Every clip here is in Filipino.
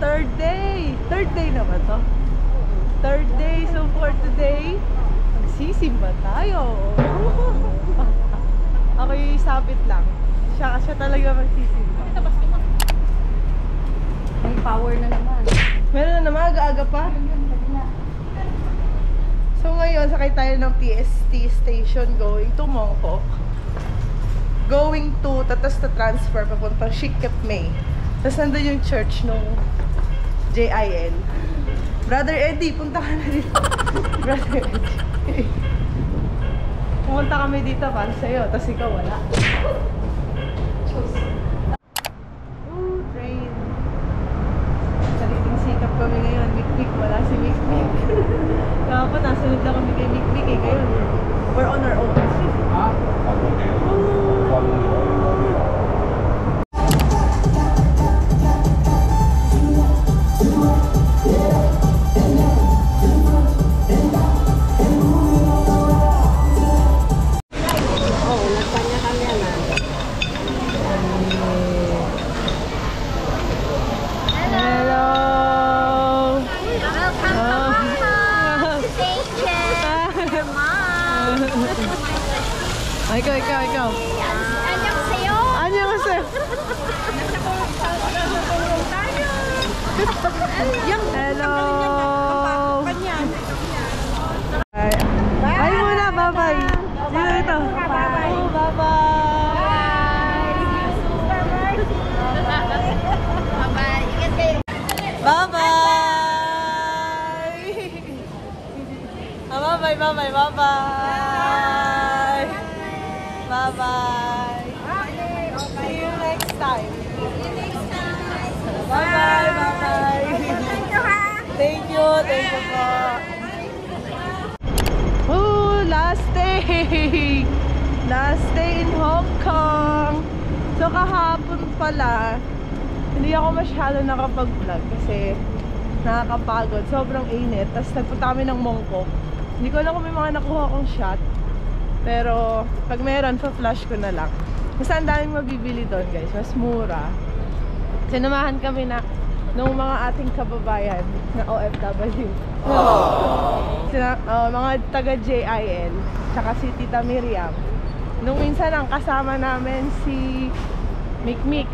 third day. Third day na ba to? Third day. So for today, magsisimba tayo. Ako yung sabit lang. Siya talaga magsisimba. May power na naman. Meron na naman, aga-aga pa. So ngayon, sakay tayo ng PST station going to Mongkok. Going to, tapos na transfer papuntang Shikep May. Tapos nandun yung church nung JIL. Brother Eddie, punta ka na dito. Brother Eddie. Pumunta kami dito para sa'yo, tapos ikaw wala. Ooh, train. Sariling sikap kami ngayon. Mikmik, wala si Mikmik. Kapag nasunod lang kami kay Mikmik eh. Ngayon, we're on our own. Ikaw. 안녕하세요. 안녕하세요. Hello. Bye muna, bye-bye. Dito. Bye-bye. Bye-bye. Bye-bye. See you next time. Bye-bye. Thank you po. Oh, last day. Last day in Hong Kong. So kahapon pala, hindi ako masyado nakapag-vlog kasi nakakapagod. Sobrang init. Tapos nagpunta kami ng Mongkok. Hindi ko alam kung may mga nakuha kong shot. Pero pag meron, pa-flash ko na lang. Basta ang daming mabibili doon guys. Mas mura. Sinamahan kami na ng mga ating kababayan na OFW. Mga taga JIL. Tsaka si Tita Miriam. Nung minsan ang kasama namin si Mikmik.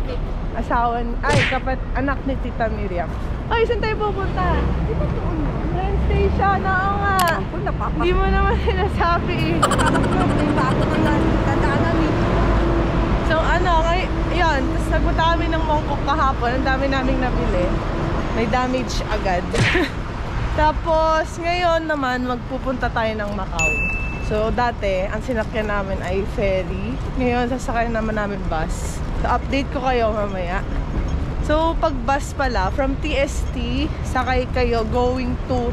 Anak ni Tita Miriam. Ay, saan tayo pupunta? Train station, oo nga. Hindi mo naman sinasabi eh. So yun, tapos nagpunta kami ng Mongkok kahapon. Ang dami naming nabili. May damage agad. Tapos ngayon naman magpupunta tayo ng Macau. So dati, ang sinakyan namin ay ferry. Ngayon sasakyan naman namin bus. So update ko kayo mamaya. So pag bus pala, from TST, sakay kayo going to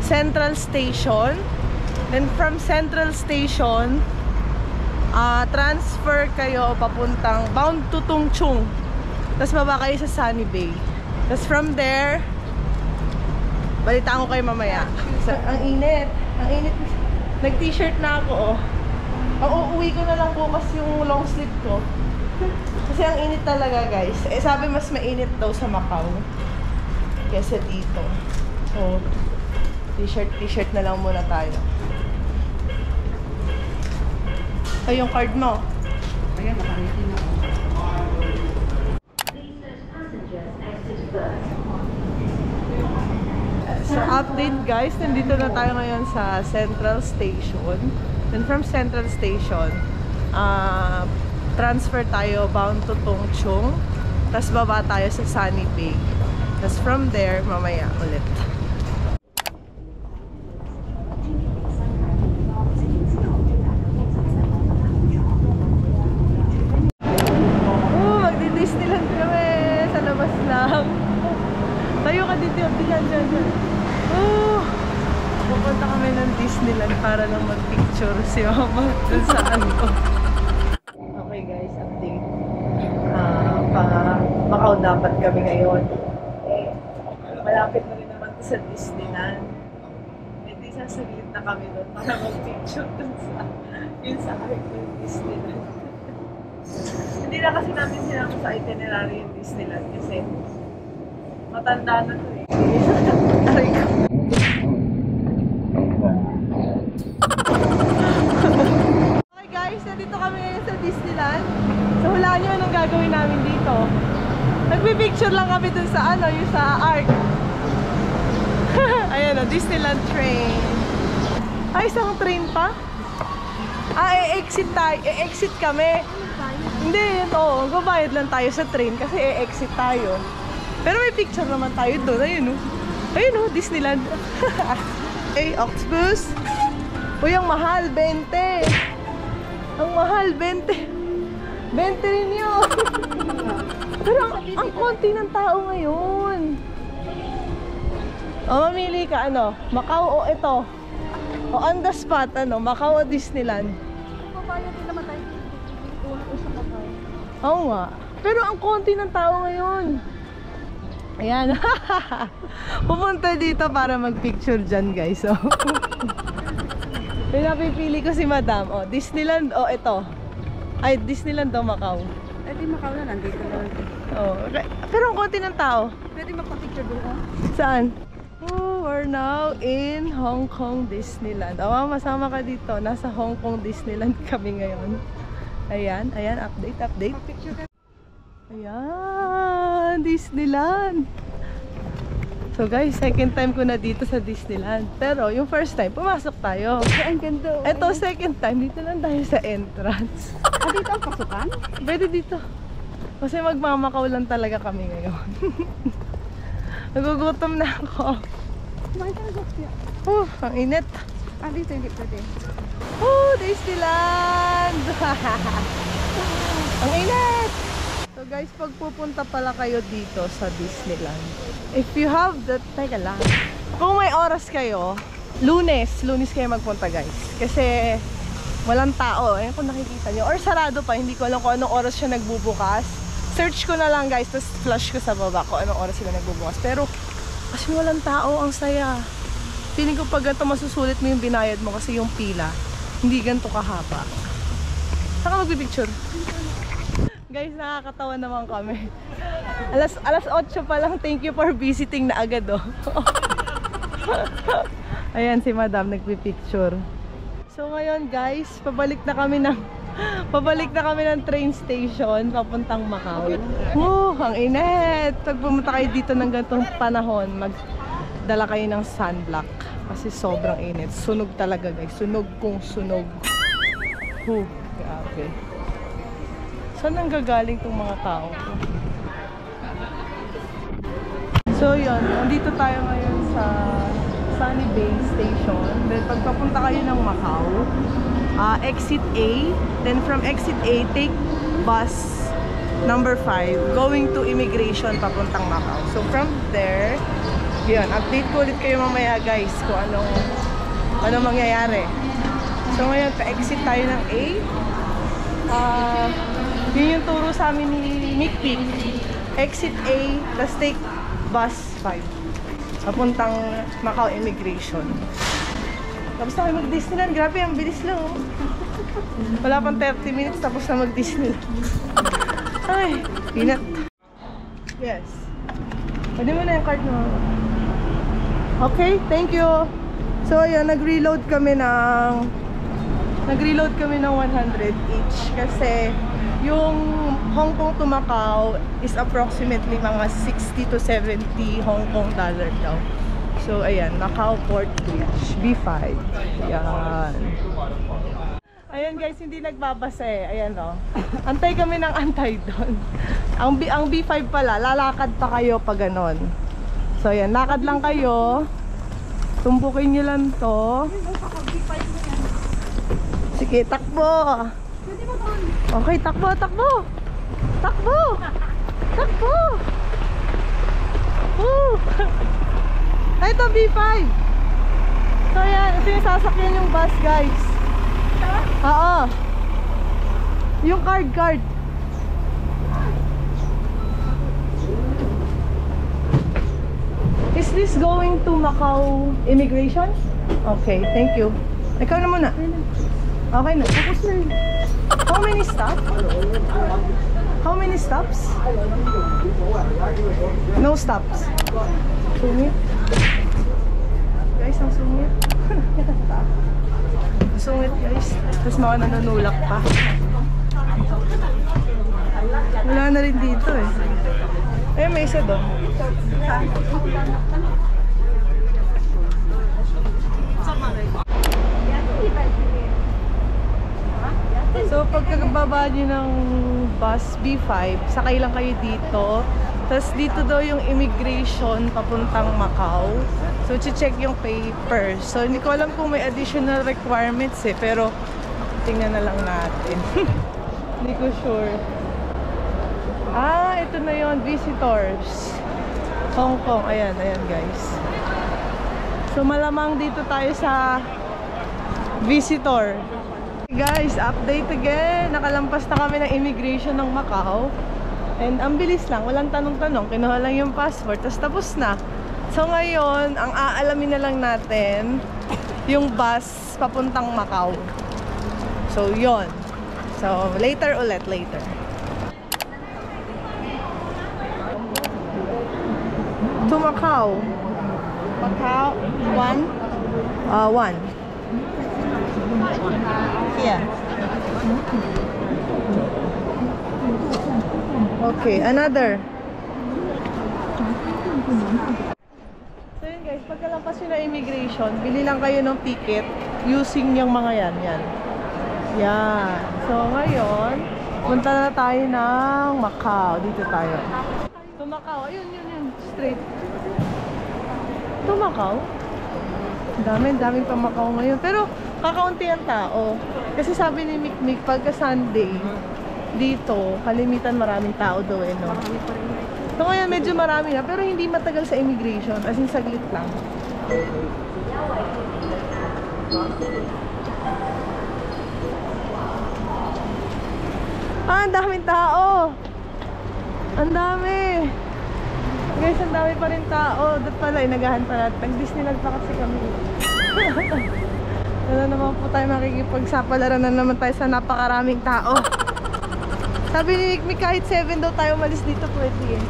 Central Station. Then from Central Station, transfer kayo papuntang bound to Tung Chung. Tapos baba kayo sa Sunny Bay. Tapos from there, balitaan ko kayo mamaya. So, ang init. Nag-t-shirt na ako, oh. Ang uuwi ko na lang bukas yung long sleeve ko. Kasi ang init talaga, guys. Sabi mas mainit daw sa Macau kesa dito. So, t-shirt na lang muna tayo. Ay, yung card mo. Ayan, nakaritin ako. So, update guys. Nandito na tayo ngayon sa Central Station. Then from Central Station, transfer tayo bound to Tung Chung. Tapos baba tayo sa Sunny Bay. Tapos from there, mamaya ulit. Magdi-Disneyland kami sa labas lang. Tayo ka dito, dyan. Pupunta kami ng Disneyland para lang mag-picture si mama dun sa ano. Okay guys, update. Macau dapat kami ngayon. Malapit na rin naman sa Disneyland. Hindi sasaglit na kami doon para mag-picture dun sa arc ng Disneyland. Hindi na kasi namin sinama sa itinerary yung Disneyland kasi Matanda na to eh. Aray ko. Okay guys, nandito kami ngayon sa Disneyland. So hulaan nyo anong gagawin namin dito. Nagpipicture lang kami dun sa ano, yung sa Ark. Ayan o, Disneyland train. Ay, isang train pa? E-exit tayo. E-exit kami. Hindi, yun o. Magbabayad lang tayo sa train kasi e-exit tayo. Pero may picture naman tayo doon. Ayun o. Ayun o, Disneyland. Okay, Octopus. Uy, ang mahal, 20. Ang mahal, 20. 20 rin yun. Pero ang konti ng tao ngayon. O, mamili ka, ano? Macau o ito? O on the spot, ano? Macau o Disneyland? Papaya din naman tayo. Oo nga. Pero ang konti ng tao ngayon. Ayan. Pupunta dito para mag-picture dyan, guys. So, pinapipili ko si Madam. O, Disneyland o ito? Ay, Disneyland o Macau? Pwede Macau na, nandito lang. Oh, pero ang konti ng tao. Pwede magpa-picture doon. Saan? Oh, we're now in Hong Kong Disneyland. Oh, masama ka dito. Nasa Hong Kong Disneyland kami ngayon. Ayan, ayan, update. Picture ka. Ayan, Disneyland. So guys, second time ko na dito sa Disneyland. Pero yung first time, pumasok tayo. Ang ganda. Ito, second time, dito lang tayo sa entrance. Dito ang pasukan? Pwede dito. Kasi magmamakaw lang talaga kami ngayon. Nagugutom na ako. Kumain ka na, Sophia. Ang init. Dito hindi pwede. Disneyland! Ang init! So guys, pag pupunta pala kayo dito sa Disneyland, if you have the... Teka lang. Kung may oras kayo, Lunes kayo magpunta guys. Kasi walang tao. Ayan kung nakikita nyo. Or sarado pa, hindi ko alam kung anong oras siya nagbubukas. Search ko na lang guys, tapos flash ko sa baba kung anong oras sila nagbubukas. Pero kasi walang tao, ang saya. Feeling ko pag ganito masusulit mo yung binayad mo kasi yung pila, hindi ganito kahaba. Saan ka magpipicture? Guys, nakakatawa naman kami. Alas 8 pa lang, thank you for visiting na agad oh. Ayan si Madam nagpipicture. So ngayon guys, pabalik na kami ng train station papuntang Macau. Ang init! Pag pumunta kayo dito ng ganitong panahon, magdala kayo ng sunblock kasi sobrang init. Sunog talaga guys, sunog kung sunog. Grabe. Saan ang gagaling tong mga tao? So yun, nandito tayo ngayon sa Sunny Bay Station. Then pagpapunta kayo ng Macau, exit A, then from exit A, take bus number 5 going to immigration papuntang Macau. So from there, yun, update ko ulit kayo mamaya guys kung anong mangyayari. So ngayon, pa-exit tayo ng A. Yun yung turo sa amin ni Mickey. Exit A, tapos take bus 5 papuntang Macau Immigration. Tapos na kayo mag-Disneyland. Grabe, ang bilis lang oh. Wala pang 30 minutes tapos na mag-Disneyland. Ay, pinat. Yes. Pwede mo na yung card mo. Okay, thank you. So ayan, nag-reload kami ng 100 each kasi yung Hong Kong to Macau is approximately mga 60 to 70 Hong Kong dollar daw. So ayan, Macau Port Bridge B5. Ayan. Ayan guys, hindi nagbabasa eh. Ayan oh. Antay kami ng antay doon. Ang B5 pala, lalakad pa kayo pag ganon. So ayan, lakad lang kayo. Tumbukin nyo lang to. Sige, takbo. Okay, takbo. Ay, ito B5. So ayan, ito yung sasakyan yung bus guys. Oo. Yung card. Is this going to Macau Immigration? Okay, thank you. Ikaw na muna. Okay na. Tapos na. How many stops? How many stops? No stops. Sungit. Guys, ang sungit. Sungit guys. Tapos mga nanunulak pa. Wala na rin dito eh. Eh, may isa doon. So, pagkababa nyo ng bus B5, sakay lang kayo dito. Tapos dito daw yung immigration papuntang Macau. So, check yung papers. So, hindi ko alam kung may additional requirements eh. Pero, tingnan na lang natin. Hindi ko sure. Ah, ito na yon, visitors. Hong Kong. Ayan, ayan guys. So, malamang dito tayo sa visitor. Guys, update again. Nakalampas na kami ng immigration ng Macau. And ang bilis lang, walang tanong-tanong. Kinuha lang yung passport, tapos na. So ngayon, ang aalamin na lang natin yung bus papuntang Macau. So yon. So later ulit, later. To Macau. Macau, 1? 1. Yeah. Okay, another. So yun guys, pagkalampas nyo na immigration, bili lang kayo ng ticket using yung mga yan. Yan. So ngayon, punta na tayo ng Macau. Dito tayo. To Macau. Ayun. Straight. To Macau. Daming pa Macau ngayon. Pero kakaunti ang tao. Kasi sabi ni Mikmik, pagka Sunday, dito, kalimitan maraming tao daw eh, no? So ngayon medyo marami na, pero hindi matagal sa immigration. As in, saglit lang. Ah, ang daming tao! Ang dami! Guys, ang dami pa rin tao. Doon pala, inagahan pala. Nag-Disneyland pa kasi kami. Wala naman po tayo makikipagsapalaran na naman tayo sa napakaraming tao. Sabi ni Mikmik, kahit 7 daw tayo malis dito pwede eh.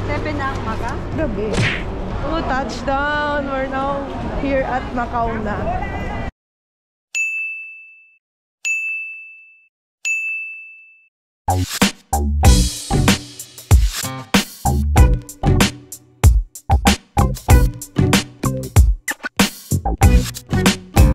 7 na umaga? Grabe. Oh, touchdown! We're now here at Macau na.